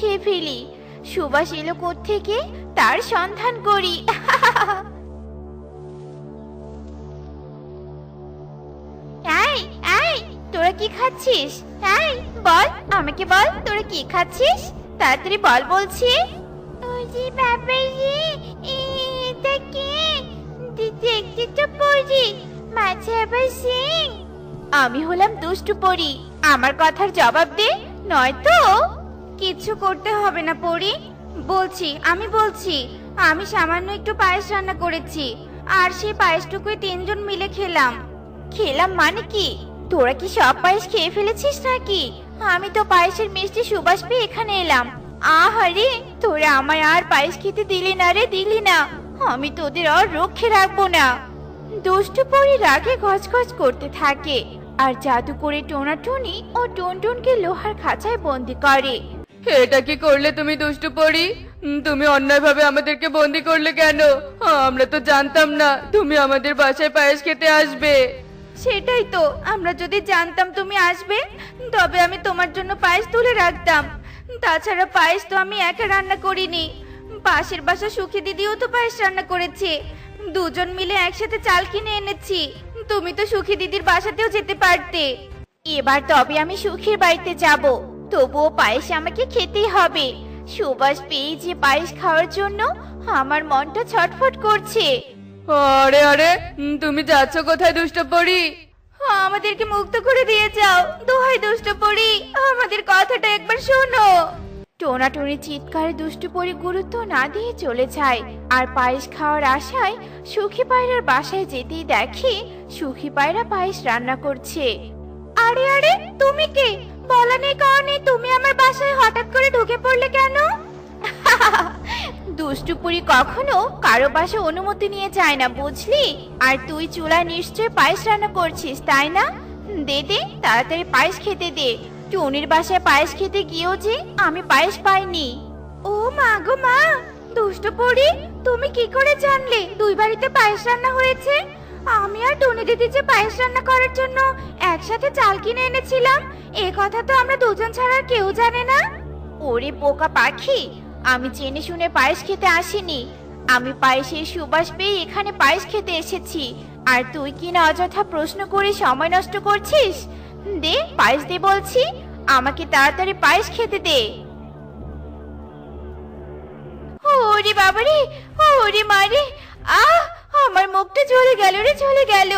খেয়ে ফেলি। সুবাস এলো থেকে তার সন্ধান করি। এই এই, তোরা কি খাচ্ছিস? এই বল, আমাকে বল, তোরা কি খাচ্ছিস? তাড়াতাড়ি বল বলছি। ওই যে বাবাজি, এটা কি? দেখতে তো পরি, মাঝে আবার সিং। আমি হলাম দুষ্টু পরি, আমার কথার জবাব দে, নয়তো কিচ্ছু করতে হবে না পরি। আমি বলছি, আমি সামান্য একটু পায়েস রান্না করেছি, আর সেই পায়েসটুকুই তিনজন মিলে খেলাম। খেলাম মানে কি? তোরা কি সব পায়েস খেয়ে ফেলেছিস নাকি? আমি তো পায়েসের মিষ্টি সুবাস পেয়ে এখানে এলাম। আহারে, তোরা আমায় আর পায়েস খেতে দিলি না রে, দিলি না। আমি তোদের আর রক্ষে রাখবো না। দুষ্টু পরি রাগে গজগজ করতে থাকে আর জাদু করে টোনাটুনি ও টুনটুনকে লোহার খাঁচায় বন্দি করে। এটা কি করলে তুমি দুষ্টু পরি? তুমি অন্যায়ভাবে আমাদেরকে বন্দি করলে কেন? আমরা তো জানতাম না তুমি আমাদের বাসায় পায়েস খেতে আসবে। সেটাই তো, আমরা যদি জানতাম তুমি আসবে তবে আমি তোমার জন্য পায়েস তুলে রাখতাম। তাছাড়া পায়েস তো আমি একা রান্না করিনি, পাশের বাসা সুখী দিদিও তো পায়েস রান্না করেছে। দুজন মিলে একসাথে চাল কিনে এনেছি। তুমি তো সুখী দিদির বাসাতেও যেতে পারতে। এবার তবে আমি সুখীর বাড়িতে যাব, তবুও পায়েস আমাকে খেতেই হবে। সুবাস পেয়ে যে পায়েস খাওয়ার জন্য আমার মনটা ছটফট করছে। আরে আরে, তুমি যাচ্ছ কোথায় দুষ্টু পরি? আমাদেরকে মুক্ত করে দিয়ে যাও, দোহাই দুষ্টু পরি, আমাদের কথাটা একবার শোনো। টোনাটুনি চিৎকারে দুষ্টু পরি গুরুত্ব না দিয়ে চলে যায়, আর পায়েস খাওয়ার আশায় সুখী পায়রার বাসায় যেতেই দেখে সুখী পায়রা পায়েস রান্না করছে। আরে আরে, তুমি কে? বলা নেই কওয়া নেই, তুমি আমার বাসায় হঠাৎ করে ঢুকে পড়লে কেন? দুষ্টু পুরি কখনো কারো বাসায় অনুমতি নিয়ে যায় না, বুঝলি? আর তুই চুলায় নিশ্চয় পায়েস রান্না করছিস, তাই না? দে দে, তাড়াতাড়ি পায়েস খেতে দে। টুনির বাসায় পায়েস খেতে গিয়েও যে আমি পায়েস পাইনি। ও মা গো মা, দুষ্টু পুরি, তুমি কি করে জানলে দুই বাড়িতে পায়েস রান্না হয়েছে? আমি আর টুনি দিদি যে পায়েস রান্না করার জন্য একসাথে চাল কিনে এনেছিলাম, এ কথা তো আমরা দুজন ছাড়া আর কেউ জানে না। ওরে বোকা পাখি, আমি জেনে শুনে পায়েস খেতে আসিনি। আমি পায়েসের সুবাস পেয়ে এখানে পায়েস খেতে এসেছি, আর তুই কিনা অযথা প্রশ্ন করে সময় নষ্ট করছিস। দে পায়েস দে বলছি, আমাকে তাড়াতাড়ি পায়েস খেতে দে। ওরে বাবারে, ওরে মারে, আহ, আমার মুখটা জ্বলে গেল রে, জ্বলে গেল।